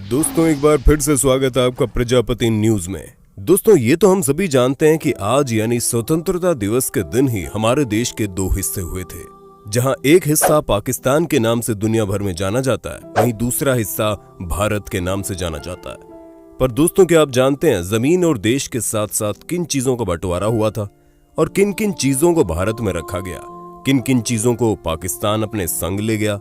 दोस्तों एक बार फिर से स्वागत है आपका प्रजापति न्यूज में। दोस्तों ये तो हम सभी जानते हैं कि आज यानी स्वतंत्रता दिवस के दिन ही हमारे देश के दो हिस्से हुए थे, जहां एक हिस्सा पाकिस्तान के नाम से दुनिया भर में जाना जाता है, वहीं दूसरा हिस्सा भारत के नाम से जाना जाता है। पर दोस्तों क्या आप जानते हैं जमीन और देश के साथ साथ किन चीजों का बंटवारा हुआ था और किन किन चीजों को भारत में रखा गया, किन किन चीजों को पाकिस्तान अपने संग ले गया।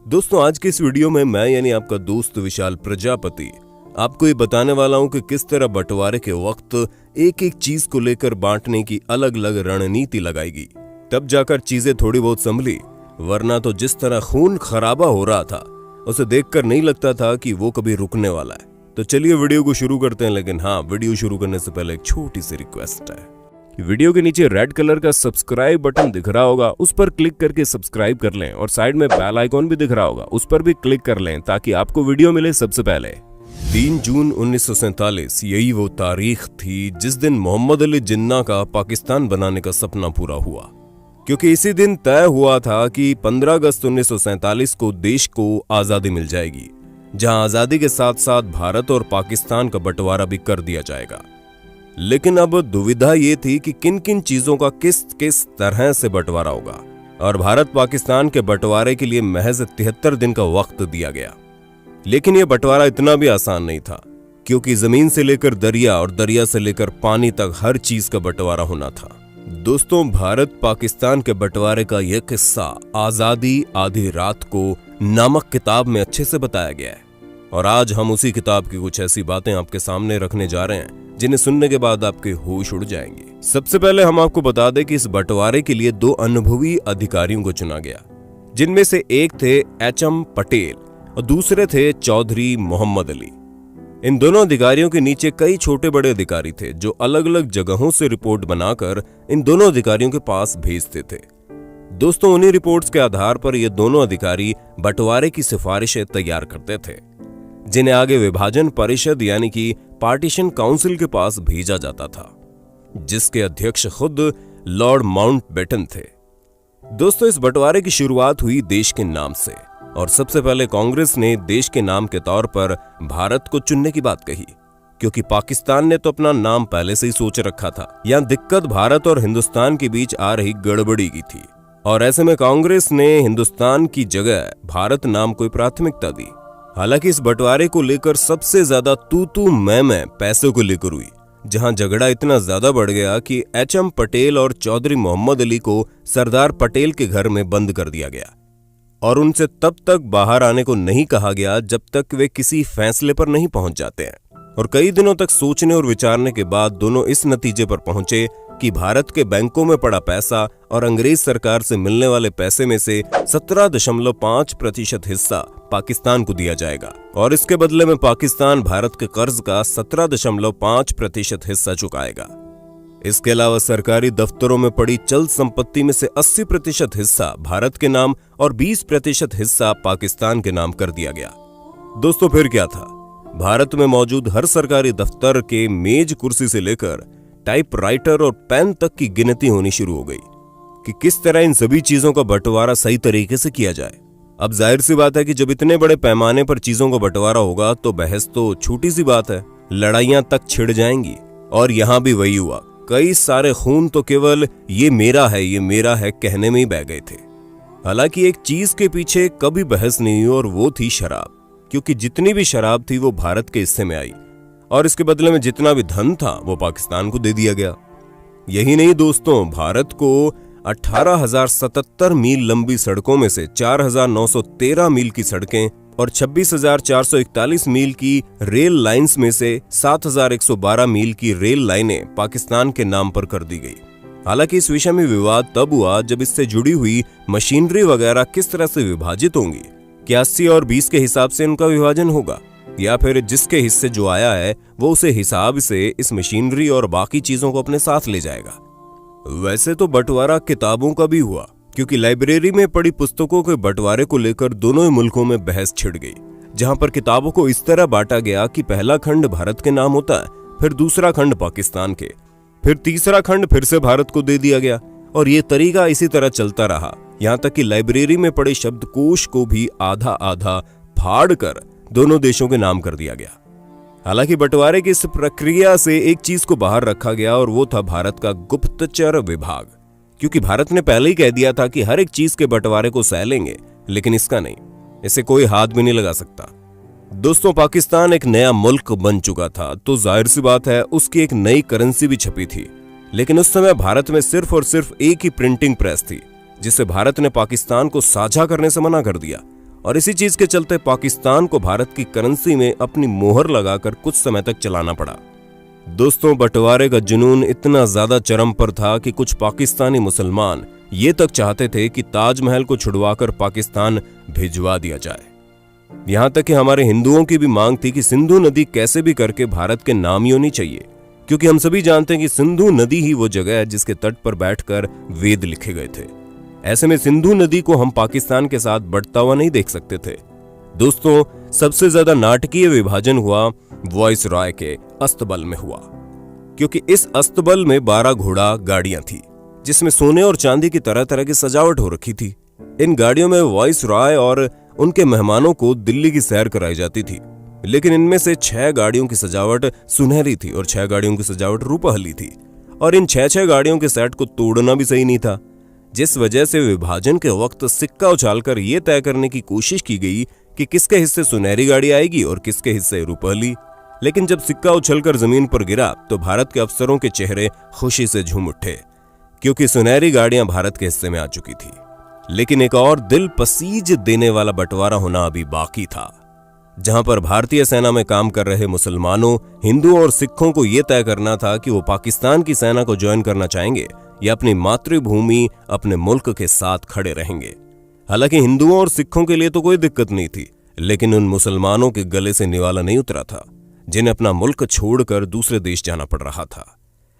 दोस्तों आज के इस वीडियो में मैं यानी आपका दोस्त विशाल प्रजापति आपको ये बताने वाला हूं कि किस तरह बंटवारे के वक्त एक एक चीज को लेकर बांटने की अलग अलग रणनीति लगाई, तब जाकर चीजें थोड़ी बहुत संभली, वरना तो जिस तरह खून खराबा हो रहा था उसे देखकर नहीं लगता था कि वो कभी रुकने वाला है। तो चलिए वीडियो को शुरू करते हैं, लेकिन हाँ, वीडियो शुरू करने से पहले एक छोटी सी रिक्वेस्ट है। वीडियो के नीचे रेड कलर का सब्सक्राइब बटन दिख रहा होगा, उस पर क्लिक करके सब्सक्राइब कर लें और साइड में बेल आइकॉन भी दिख रहा होगा, उस पर भी क्लिक कर लें ताकि आपको वीडियो मिले सबसे पहले। 3 जून 1947 यही वो तारीख थी जिस दिन मोहम्मद अली जिन्ना का पाकिस्तान बनाने का सपना पूरा हुआ, क्योंकि इसी दिन तय हुआ था कि 15 अगस्त 1947 को देश को आजादी मिल जाएगी, जहां आजादी के साथ साथ भारत और पाकिस्तान का बंटवारा भी कर दिया जाएगा। लेकिन अब दुविधा ये थी कि किन किन चीजों का किस किस तरह से बंटवारा होगा, और भारत पाकिस्तान के बंटवारे के लिए महज 73 दिन का वक्त दिया गया। लेकिन यह बंटवारा इतना भी आसान नहीं था, क्योंकि जमीन से लेकर दरिया और दरिया से लेकर पानी तक हर चीज का बंटवारा होना था। दोस्तों भारत पाकिस्तान के बंटवारे का यह किस्सा आजादी आधी रात को नामक किताब में अच्छे से बताया गया है, और आज हम उसी किताब की कुछ ऐसी बातें आपके सामने रखने जा रहे हैं जिन्हें सुनने के बाद आपके होश उड़ जाएंगे। सबसे पहले हम आपको बता दें कि इस बंटवारे के लिए 2 अनुभवी अधिकारियों को चुना गया, जिनमें से एक थे एच.एम. पटेल और दूसरे थे चौधरी मोहम्मद अली। इन दोनों अधिकारियों के नीचे कई छोटे बड़े अधिकारी थे जो अलग अलग जगहों से रिपोर्ट बनाकर इन दोनों अधिकारियों के पास भेजते थे। दोस्तों उन्हीं रिपोर्ट्स के आधार पर ये दोनों अधिकारी बंटवारे की सिफारिशें तैयार करते थे, जिन्हें आगे विभाजन परिषद यानी कि पार्टीशन काउंसिल के पास भेजा जाता था, जिसके अध्यक्ष खुद लॉर्ड माउंटबेटन थे। दोस्तों इस बंटवारे की शुरुआत हुई देश के नाम से, और सबसे पहले कांग्रेस ने देश के नाम के तौर पर भारत को चुनने की बात कही, क्योंकि पाकिस्तान ने तो अपना नाम पहले से ही सोच रखा था। यहां दिक्कत भारत और हिंदुस्तान के बीच आ रही गड़बड़ी की थी, और ऐसे में कांग्रेस ने हिंदुस्तान की जगह भारत नाम को प्राथमिकता दी। हालांकि इस बंटवारे को लेकर सबसे ज्यादा तू मैं पैसों को लेकर हुई, जहां झगड़ा इतना ज्यादा बढ़ गया कि एच.एम. पटेल और चौधरी मोहम्मद अली को सरदार पटेल के घर में बंद कर दिया गया, और उनसे तब तक बाहर आने को नहीं कहा गया जब तक वे किसी फैसले पर नहीं पहुंच जाते हैं। और कई दिनों तक सोचने और विचारने के बाद दोनों इस नतीजे पर पहुंचे कि भारत के बैंकों में पड़ा पैसा और अंग्रेज सरकार से मिलने वाले पैसे में से 17.5% हिस्सा पाकिस्तान को दिया जाएगा, और इसके बदले में पाकिस्तान भारत के कर्ज का 17.5% हिस्सा चुकाएगा। इसके अलावा सरकारी दफ्तरों में पड़ी चल संपत्ति में से 80% हिस्सा भारत के नाम और 20% हिस्सा पाकिस्तान के नाम कर दिया गया। दोस्तों फिर क्या था, भारत में मौजूद हर सरकारी दफ्तर के मेज कुर्सी से लेकर टाइपराइटर और पेन तक की गिनती होनी शुरू हो गई कि किस तरह इन सभी चीजों का बंटवारा सही तरीके से किया जाए। अब जाहिर सी बात है कि जब इतने बड़े पैमाने पर चीजों का बंटवारा होगा तो बहस तो छोटी सी बात है, लड़ाइयां तक छिड़ जाएंगी, और यहां भी वही हुआ। कई सारे खून तो केवल ये मेरा है कहने में ही बह गए थे। हालांकि एक चीज के पीछे कभी बहस नहीं हुई, और वो थी शराब, क्योंकि जितनी भी शराब थी वो भारत के हिस्से में आई, और इसके बदले में जितना भी धन था वो पाकिस्तान को दे दिया गया। यही नहीं दोस्तों, भारत को 18,077 मील लंबी सड़कों में से 4,913 मील की सड़कें और 26,441 मील की रेल लाइंस में से 7,112 मील की रेल लाइनें पाकिस्तान के नाम पर कर दी गई। हालांकि इस विषय में विवाद तब हुआ जब इससे जुड़ी हुई मशीनरी वगैरह किस तरह से विभाजित होंगी, क्या 80 और 20 के हिसाब से उनका विभाजन होगा, या फिर जिसके हिस्से जो आया है वो उसे हिसाब से इस मशीनरी और बाकी चीजों को अपने साथ ले जाएगा। वैसे तो बंटवारा किताबों का भी हुआ, क्योंकि लाइब्रेरी में पड़ी पुस्तकों के बंटवारे को लेकर दोनों ही मुल्कों में बहस छिड़ गई, जहां पर किताबों को इस तरह बांटा गया कि पहला खंड भारत के नाम होता है, फिर दूसरा खंड पाकिस्तान के, फिर तीसरा खंड फिर से भारत को दे दिया गया, और ये तरीका इसी तरह चलता रहा, यहां तक कि लाइब्रेरी में पड़े शब्दकोश को भी आधा आधा फाड़ कर दोनों देशों के नाम कर दिया गया। हालांकि बंटवारे की इस प्रक्रिया से एक चीज को बाहर रखा गया और वो था भारत का गुप्तचर विभाग, क्योंकि भारत ने पहले ही कह दिया था कि हर एक चीज के बंटवारे को सह लेंगे, लेकिन इसका नहीं, इसे कोई हाथ भी नहीं लगा सकता। दोस्तों, पाकिस्तान एक नया मुल्क बन चुका था, तो जाहिर सी बात है उसकी एक नई करेंसी भी छपी थी। लेकिन उस समय भारत में सिर्फ और सिर्फ एक ही प्रिंटिंग प्रेस थी, जिसे भारत ने पाकिस्तान को साझा करने से मना कर दिया, और इसी चीज के चलते पाकिस्तान को भारत की करेंसी में अपनी मोहर लगाकर कुछ समय तक चलाना पड़ा। दोस्तों, बंटवारे का जुनून इतना ज्यादा चरम पर था कि कुछ पाकिस्तानी मुसलमान ये तक चाहते थे कि ताजमहल को छुड़वाकर पाकिस्तान भिजवा दिया जाए। यहां तक कि हमारे हिंदुओं की भी मांग थी कि सिंधु नदी कैसे भी करके भारत के नाम ही होनी चाहिए, क्योंकि हम सभी जानते हैं कि सिंधु नदी ही वो जगह है जिसके तट पर बैठकर वेद लिखे गए थे। ऐसे में सिंधु नदी को हम पाकिस्तान के साथ बढ़ता हुआ नहीं देख सकते थे। दोस्तों, सबसे ज्यादा नाटकीय विभाजन हुआ वायसराय के अस्तबल में हुआ, क्योंकि इस अस्तबल में 12 घोड़ा गाड़ियां थी, जिसमें सोने और चांदी की तरह तरह की सजावट हो रखी थी। इन गाड़ियों में वायसराय और उनके मेहमानों को दिल्ली की सैर कराई जाती थी, लेकिन इनमें से 6 गाड़ियों की सजावट सुनहरी थी और 6 गाड़ियों की सजावट रूपहली थी, और इन 6 गाड़ियों के सेट को तोड़ना भी सही नहीं था, जिस वजह से विभाजन के वक्त सिक्का उछालकर यह तय करने की कोशिश की गई कि किसके हिस्से सुनहरी गाड़ी आएगी और किसके हिस्से रूपहली। लेकिन जब सिक्का उछलकर जमीन पर गिरा तो भारत के अफसरों के चेहरे खुशी से झूम उठे, क्योंकि सुनहरी गाड़ियां भारत के हिस्से में आ चुकी थी। लेकिन एक और दिल पसीज देने वाला बंटवारा होना अभी बाकी था, जहां पर भारतीय सेना में काम कर रहे मुसलमानों, हिंदुओं और सिखों को यह तय करना था कि वो पाकिस्तान की सेना को ज्वाइन करना चाहेंगे या अपनी मातृभूमि, अपने मुल्क के साथ खड़े रहेंगे। हालांकि हिंदुओं और सिखों के लिए तो कोई दिक्कत नहीं थी, लेकिन उन मुसलमानों के गले से निवाला नहीं उतरा था, जिन्हें अपना मुल्क छोड़कर दूसरे देश जाना पड़ रहा था।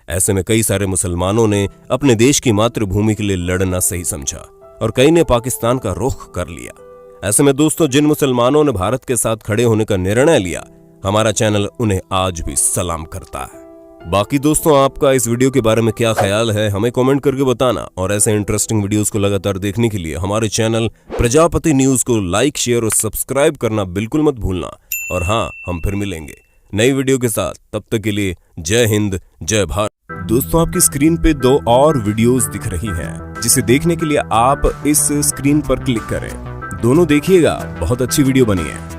ऐसे में कई सारे मुसलमानों ने अपने देश की मातृभूमि के लिए लड़ना सही समझा और कई ने पाकिस्तान का रुख कर लिया। ऐसे में दोस्तों, जिन मुसलमानों ने भारत के साथ खड़े होने का निर्णय लिया, हमारा चैनल उन्हें आज भी सलाम करता है। बाकी दोस्तों, आपका इस वीडियो के बारे में क्या ख्याल है, हमें कमेंट करके बताना, और ऐसे इंटरेस्टिंग वीडियोस को लगातार देखने के लिए हमारे चैनल प्रजापति न्यूज को लाइक, शेयर और सब्सक्राइब करना बिल्कुल मत भूलना। और हाँ, हम फिर मिलेंगे नई वीडियो के साथ, तब तक के लिए जय हिंद, जय भारत। दोस्तों, आपकी स्क्रीन पे 2 और वीडियोस दिख रही हैं, जिसे देखने के लिए आप इस स्क्रीन पर क्लिक करें। दोनों देखिएगा, बहुत अच्छी वीडियो बनी है।